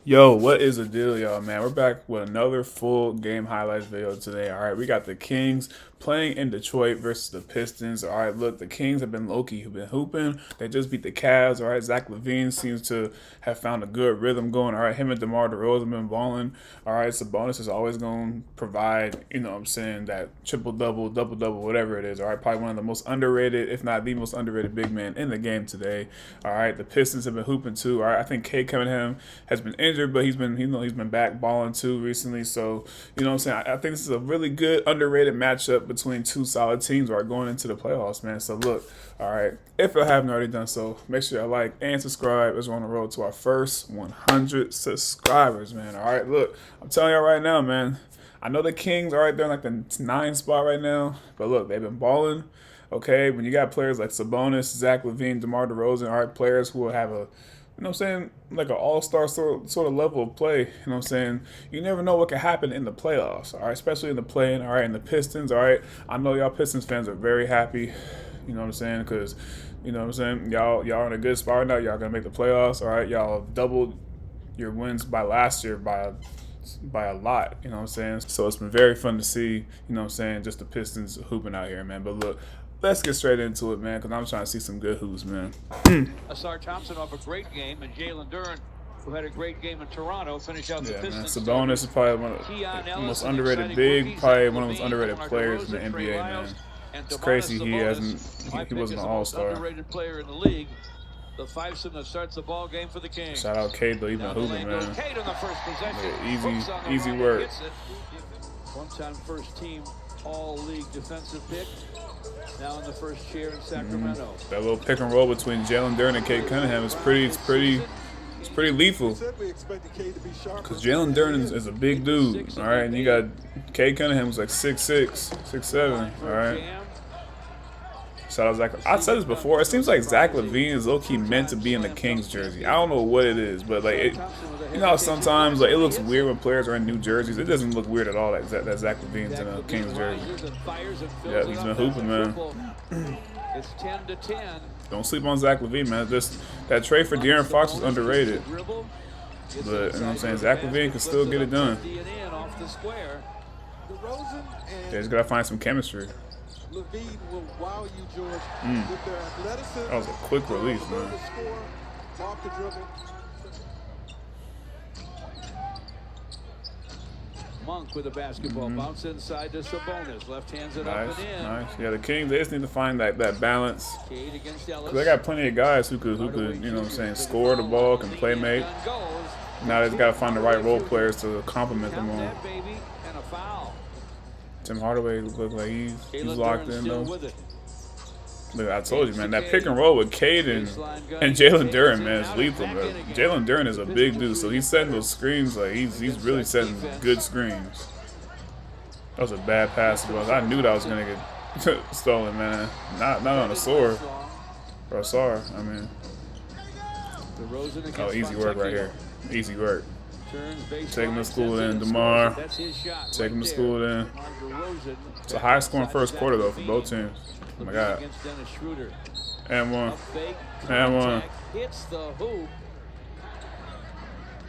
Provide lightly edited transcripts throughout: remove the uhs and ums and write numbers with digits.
Yo, what is the deal, y'all, man? We're back with another full game highlights video today. All right, we got the Kings playing in Detroit versus the Pistons. All right, look, the Kings have been low-key, have been hooping. They just beat the Cavs. All right, Zach LaVine seems to have found a good rhythm going. All right, him and DeMar DeRozan have been balling. All right, Sabonis is always going to provide, you know what I'm saying, that triple-double, double-double, whatever it is. All right, probably one of the most underrated, if not the most underrated big man in the game today. All right, the Pistons have been hooping too. All right, I think Cade Cunningham has been injured, but he's been back balling too recently. So you know what I'm saying. I think this is a really good underrated matchup between two solid teams are going into the playoffs, man. So look, all right, if you haven't already done so, make sure you like and subscribe as we're on the road to our first 100 subscribers, man. All right, look, I'm telling y'all right now, man. I know the Kings are right there in like the 9 spot right now, but look, they've been balling. Okay, when you got players like Sabonis, Zach LaVine, DeMar DeRozan, all right, players who will have a, you know what I'm saying, like an all-star sort of level of play, you know what I'm saying? You never know what can happen in the playoffs, all right, especially in the play-in, all right, and the Pistons, all right? I know y'all Pistons fans are very happy, you know what I'm saying, because, you know what I'm saying, y'all are in a good spot right now. Y'all going to make the playoffs, all right? Y'all have doubled your wins by last year by a lot, you know what I'm saying? So it's been very fun to see, you know what I'm saying, just the Pistons hooping out here, man. But look, let's get straight into it, man, because I'm trying to see some good hoops, man. Asar Thompson off a great game, and Jalen Duren, who had a great game in Toronto, finish out the Pistons. Man, Sabonis is probably one of the most underrated big, probably one of the most underrated players in the NBA, man. It's crazy he wasn't an all-star. Underrated player in the league. The fivesome that starts the ball game for the Kings. Shout out Cade, though, he's been hooping, man. Cade on the first possession. Yeah, easy work. One-time first team all-league defensive pick. Now in the first chair in Sacramento. That little pick and roll between Jalen Duren and Cade Cunningham is pretty lethal. Because Jalen Duren is a big dude, all right, and you got Cade Cunningham who's like 6'6", 6'7", all right. Shout out Zach. I said this before. It seems like Zach LaVine is low-key meant to be in the Kings jersey. I don't know what it is, but like, you know how sometimes like it looks weird when players are in new jerseys. It doesn't look weird at all that Zach LaVine's in a Kings jersey. Yeah, he's been hooping, man. It's 10-10. Don't sleep on Zach LaVine, man. That trade for De'Aaron Fox was underrated. But you know what I'm saying, Zach LaVine can still get it done. They just gotta find some chemistry. LaVine will wow you, George, with their athleticism. That was a quick release, man. Off the dribble. Monk with the basketball, bounce inside to Sabonis, left hands it up and in. Nice. Yeah, the Kings, they just need to find that balance. Cade against Ellis. They got plenty of guys who could, you know what I'm saying, score the ball, can play make. Now they just gotta find the right role players to complement them all. Tim Hardaway look like he's locked in though. Look, I told you, man, that pick and roll with Cade and Jalen Duren, man, is lethal, bro. Jalen Duren is a big dude, so he's setting those screens like he's really setting good screens. That was a bad pass, bro. I knew that was gonna get stolen, man. Not on Asar. Or Asar, I mean. Oh, easy work right here. Easy work. Take him to school then, DeMar. Take him to school then. It's a high scoring first quarter though for both teams. Oh my God. And one. And one. Hits the hoop.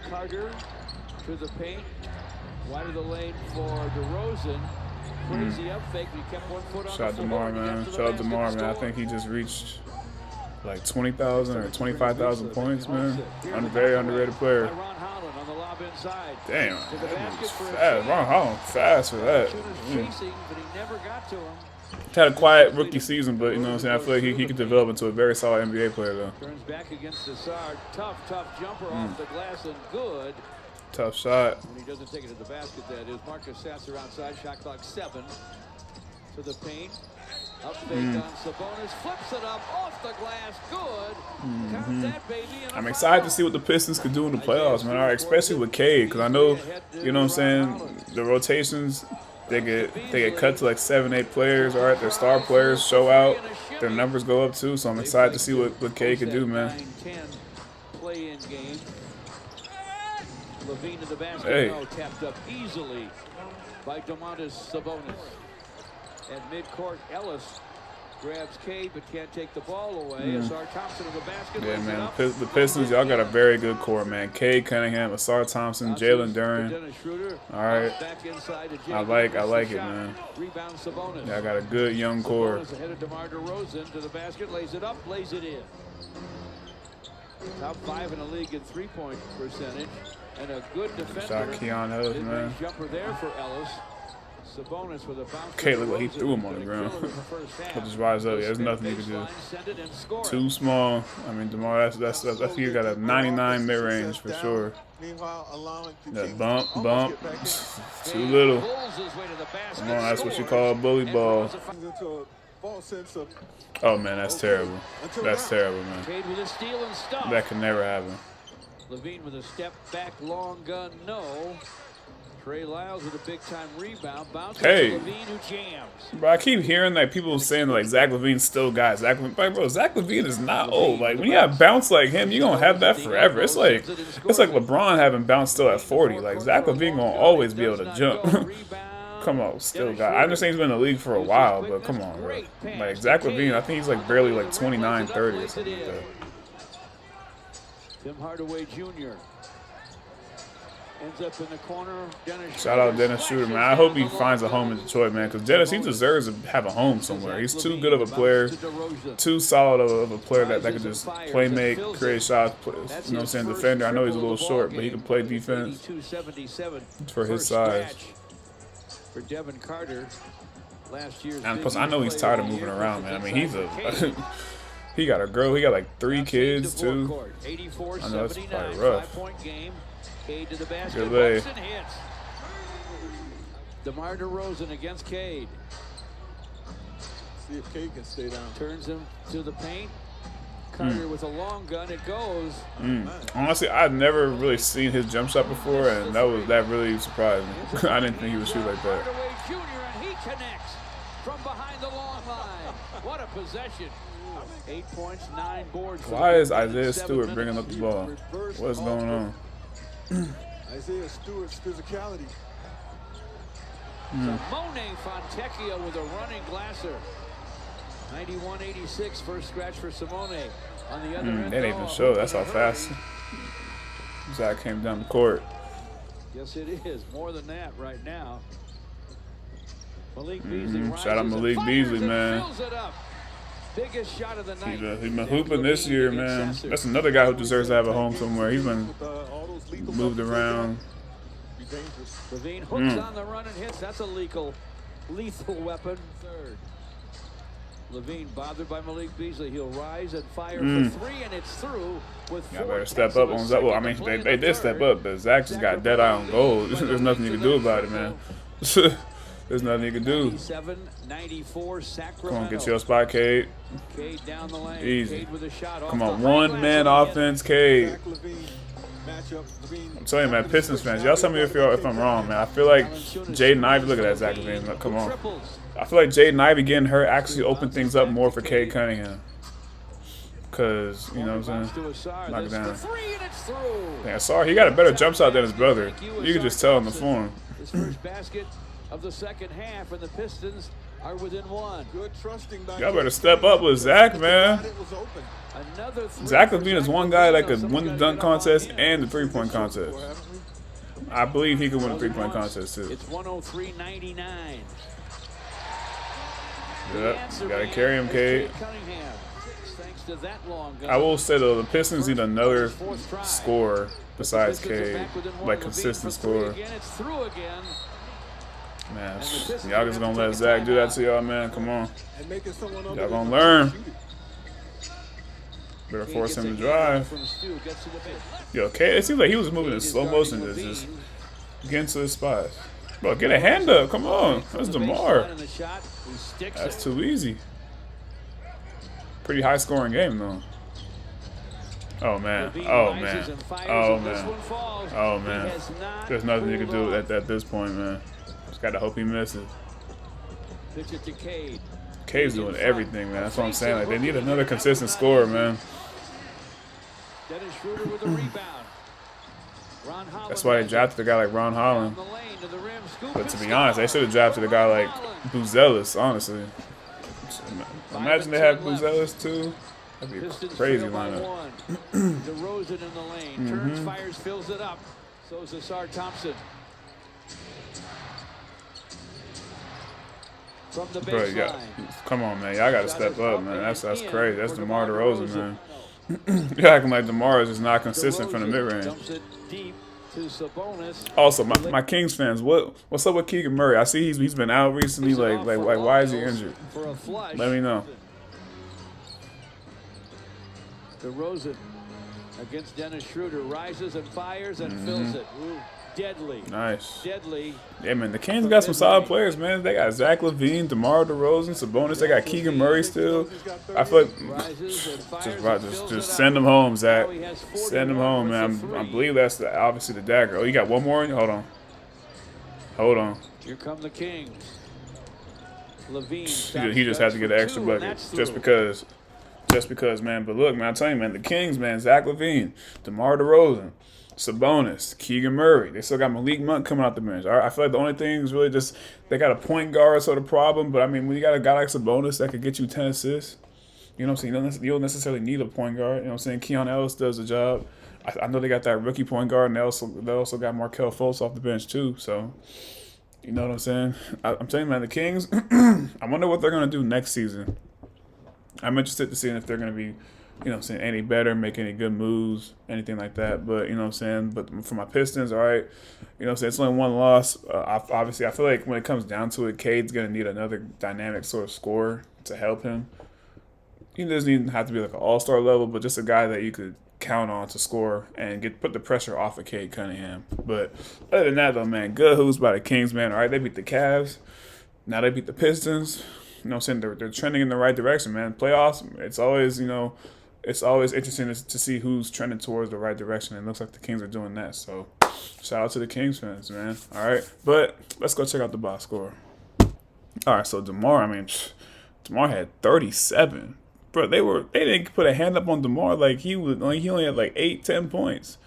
Carter to the paint. Wide of the lane for DeRozan. Crazy up fake. He kept one foot on Shout out DeMar, man. Shout out DeMar, man. I think he just reached like 20,000 or 25,000 points, man. Very underrated player. Damn, that was fast. Ron Holland fast for that. Had a quiet rookie season, but you know what I'm saying. I feel like he could develop into a very solid NBA player, though. Turns back against Asar. Tough jumper off the glass and good. Tough shot. When he doesn't take it to the basket, that is. Marcus Sasser outside. Shot clock 7. To the paint. Up fake on Sabonis, flips it up off the glass, good. Count that, baby. I'm excited to see what the Pistons could do in the playoffs, man. All right, especially with Cade, because I know, you know what I'm saying, the rotations, they get cut to like 7, 8 players. All right, their star players show out, their numbers go up too. So I'm excited to see what Cade can do, man. Play-in game. LaVine to the basket, tapped up easily by Domantas Sabonis. At midcourt, Ellis Grabs Cade, but can't take the ball away. Asar Thompson to the basket. Yeah, man. The Pistons, y'all got a very good core, man. Cade Cunningham, Asar Thompson, Jalen Duren. All right. I like it, man. Rebound Sabonis. Y'all got a good young core. Sabonis ahead of DeMar DeRozan to the basket, lays it up, lays it in. Top 5 in the league in three-point percentage, and a good defender. Shot Keon Ellis, man. Jumper there for Ellis. Sabonis with a bounce. Okay, look what he threw him on the ground. He'll just rise up. Yeah, there's nothing you can do. Too small. I mean, DeMar, that's he got a 99 mid-range for sure. That bump. Too little. Come on, that's what you call a bully ball. Oh, man, that's terrible. That's terrible, man. That could never happen. Levine with a step back, long gun, no. Trey Lyles with a big-time rebound. Bounces to Levine, who jams. Bro, I keep hearing that people saying like Zach LaVine's still got Zach LaVine. Like, bro, Zach LaVine is not old. Like when you have bounce like him, you're gonna have that forever. It's like LeBron having bounce still at 40. Like Zach LaVine gonna always be able to jump. Come on, still got. I understand he's been in the league for a while, but come on, bro. Like Zach LaVine, I think he's like barely like 29, 30 or something like that. Tim Hardaway Jr. ends up in the corner. Shout out Dennis Schroeder, man. I hope he finds a home in Detroit, man, because Dennis, he deserves to have a home somewhere. He's too good of a player, too solid of a player that could just play make, create shots, you know what I'm saying, defender. I know he's a little short, but he can play defense for his size. For Devin Carter, last year's and plus, I know he's tired of moving around, man. I mean, he's a he got a girl, he got like 3 kids too. I know it's probably rough. Good lay. DeMar DeRozan against Cade. See if Cade can stay down. Turns him to the paint. Carter with a long gun, it goes. Honestly, I've never really seen his jump shot before, and that really surprised me. I didn't think he would shoot like that. Hardaway Jr. and he connects from behind the long line. What a possession. 8 points, 9 boards. Why is Isaiah Stewart bringing up the ball? What's going on? Isaiah Stewart's physicality. Simone Fontecchio with a running glasser. 91-86, first scratch for Simone. On the other end, they didn't even show. That's how fast Zach came down the court. Yes, it is. More than that right now. Malik Beasley shout out Malik Beasley, man. Biggest shot of the night. He's been hooping this year, man. That's another guy who deserves to have a home somewhere. He's been moved around. Levine hooks on the run and hits. That's a lethal weapon. Third. Levine bothered by Malik Beasley. He'll rise and fire for 3, and it's through with 4. Y'all better step up on Zach. Well, I mean, they did step up, but Zach just got dead eye on goal. There's nothing you can do about it, man. There's nothing you can do. 97-94 Sacramento. Come on, get your spot, Cade. Cade down the lane. Easy. Cade with a shot. Come on, one-man offense, Cade. I'm telling you, man, Pistons fans, y'all tell me if I'm wrong, man. I feel like Jaden Ivey, look at that, Zach LaVine. Come on. I feel like Jaden Ivey getting hurt actually opened things up more for Cade Cunningham. Because, you know what I'm saying? Knock it down. Yeah, sorry, he got a better jump shot than his brother. You can just tell in the form. His first basket of the second half, and the Pistons are within 1. Good trusting. Y'all better step up with Zach, man. Zach LaVine is one guy that could win the dunk contest and the three-point contest. I believe he could win the three-point contest, too. It's 103-99. Yep, you gotta carry him, Cade. I will say, though, the Pistons need another scorer besides Cade, like consistent scorer. Man, y'all just gonna let Zach do that to y'all, man. Come on. Y'all gonna learn. Better force him to drive. Yo, Cade, it seems like he was moving in slow motion to just get into his spot. Bro, get a hand up. Come on. That's DeMar. That's too easy. Pretty high scoring game, though. Oh, man. Oh, man. Oh, man. Oh, man. There's nothing you can do at this point, man. Just got to hope he misses. Cade's doing everything, man. That's what I'm saying. Like, they need another consistent scorer, man. Dennis Schroeder with a rebound. That's why they drafted a guy like Ron Holland. But to be honest, they should have drafted a guy like Buzelis, honestly. Imagine they have Buzelis too. That'd be a Pistons crazy trail by lineup. one. DeRozan in the lane. Turns, fires, fills it up. So is Asar Thompson. From the Bro, baseline. come on, man. Y'all got to step up, man. That's crazy. That's DeMar DeRozan, man. You're acting like DeMar is just not consistent from the mid-range. Dumps it deep to Sabonis. Also, my Kings fans, what's up with Keegan Murray? I see he's been out recently. Like why is he injured? For a flush. Let me know. DeRozan against Dennis Schroeder rises and fires and fills it. Ooh, deadly. Nice. Deadly. Yeah, man. The Kings got some solid players, man. They got Zach LaVine, DeMar DeRozan, Sabonis. They got Keegan Murray still. I feel like just send him home, Zach. Send him home, man. I believe that's obviously the dagger. Oh, you got one more? Hold on. Here come the Kings. LaVine. He just had to get an extra bucket just because, man. But look, man, I'm telling you, man, the Kings, man, Zach LaVine, DeMar DeRozan, Sabonis, Keegan Murray. They still got Malik Monk coming out the bench. All right, I feel like the only thing is really just they got a point guard sort of problem. But, I mean, when you got a guy like Sabonis that could get you 10 assists, you know what I'm saying? You don't necessarily need a point guard. You know what I'm saying? Keon Ellis does the job. I know they got that rookie point guard, and they also got Markelle Fultz off the bench too. So, you know what I'm saying? I'm telling you, man, the Kings, I wonder what they're going to do next season. I'm interested to see if they're going to be, you know what I'm saying, any better, make any good moves, anything like that. But, you know what I'm saying, but for my Pistons, all right, you know what I'm saying, it's only one loss. Obviously, I feel like when it comes down to it, Cade's going to need another dynamic sort of scorer to help him. He doesn't even have to be like an all-star level, but just a guy that you could count on to score and put the pressure off of Cade Cunningham. But other than that, though, man, good hoops by the Kings, man. All right, they beat the Cavs. Now they beat the Pistons. You know what I'm saying? They're trending in the right direction, man. Playoffs, it's always, you know, it's always interesting to see who's trending towards the right direction. And it looks like the Kings are doing that. So shout out to the Kings fans, man. All right. But let's go check out the box score. All right, so DeMar had 37. Bro, they didn't put a hand up on DeMar like he only had like 8-10 points.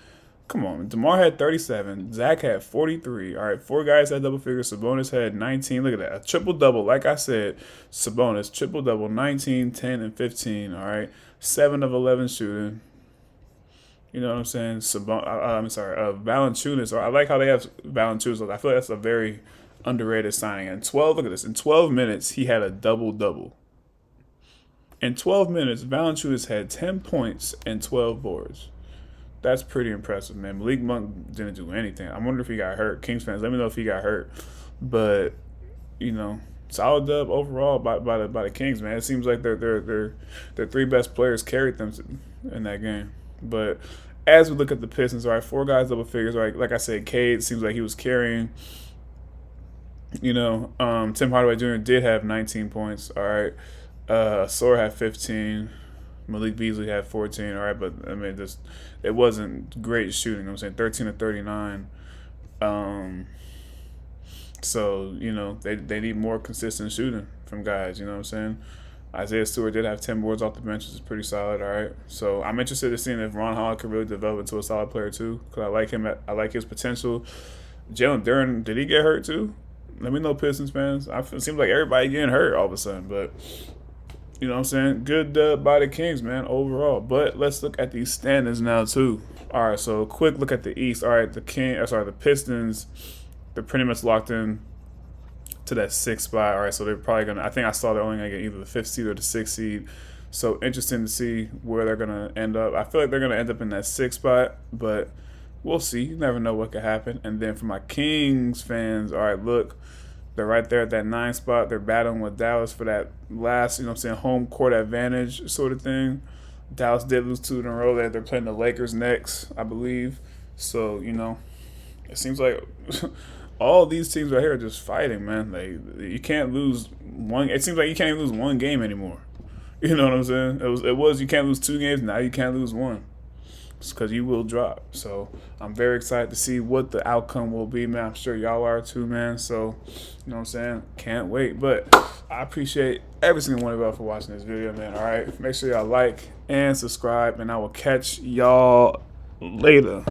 Come on, DeMar had 37. Zach had 43. All right, 4 guys had double figures. Sabonis had 19. Look at that, a triple double. Like I said, Sabonis triple double, 19, 10, and 15. All right, 7 of 11 shooting. You know what I'm saying? Valanciunas. I like how they have Valanciunas. I feel like that's a very underrated signing. And 12. Look at this. In 12 minutes, he had a double double. In 12 minutes, Valanciunas had 10 points and 12 boards. That's pretty impressive, man. Malik Monk didn't do anything. I wonder if he got hurt. Kings fans, let me know if he got hurt. But, you know, solid dub overall by the Kings, man. It seems like their 3 best players carried them in that game. But as we look at the Pistons, all right, 4 guys double figures. All right, like I said, Cade seems like he was carrying. You know, Tim Hardaway Jr. did have 19 points. All right. Sore had 15. Malik Beasley had 14. All right, but I mean, it wasn't great shooting. You know what I'm saying 13 to 39. So you know they need more consistent shooting from guys. You know what I'm saying. Isaiah Stewart did have 10 boards off the bench, which is pretty solid. All right, so I'm interested in seeing if Ron Hall could really develop into a solid player too, because I like him. I like his potential. Jalen Duren, did he get hurt too? Let me know, Pistons fans. It seems like everybody getting hurt all of a sudden, but. You know what I'm saying? Good dub by the Kings, man, overall. But let's look at these standings now, too. All right, so quick look at the East. All right, the Pistons, they're pretty much locked in to that 6th spot. All right, so they're probably going to – I think I saw they're only going to get either the 5th seed or the 6th seed. So interesting to see where they're going to end up. I feel like they're going to end up in that 6th spot, but we'll see. You never know what could happen. And then for my Kings fans, all right, look – they're right there at that 9th spot. They're battling with Dallas for that last, you know what I'm saying, home court advantage sort of thing. Dallas did lose 2 in a row. They're playing the Lakers next, I believe. So, you know, it seems like all these teams right here are just fighting, man. Like, you can't lose one. It seems like you can't even lose one game anymore. You know what I'm saying? It was you can't lose 2 games. Now you can't lose 1. Because you will drop. So I'm very excited to see what the outcome will be, man. I'm sure y'all are too, man. So, you know what I'm saying? Can't wait. But I appreciate every single one of y'all for watching this video, man. All right? Make sure y'all like and subscribe, and I will catch y'all later.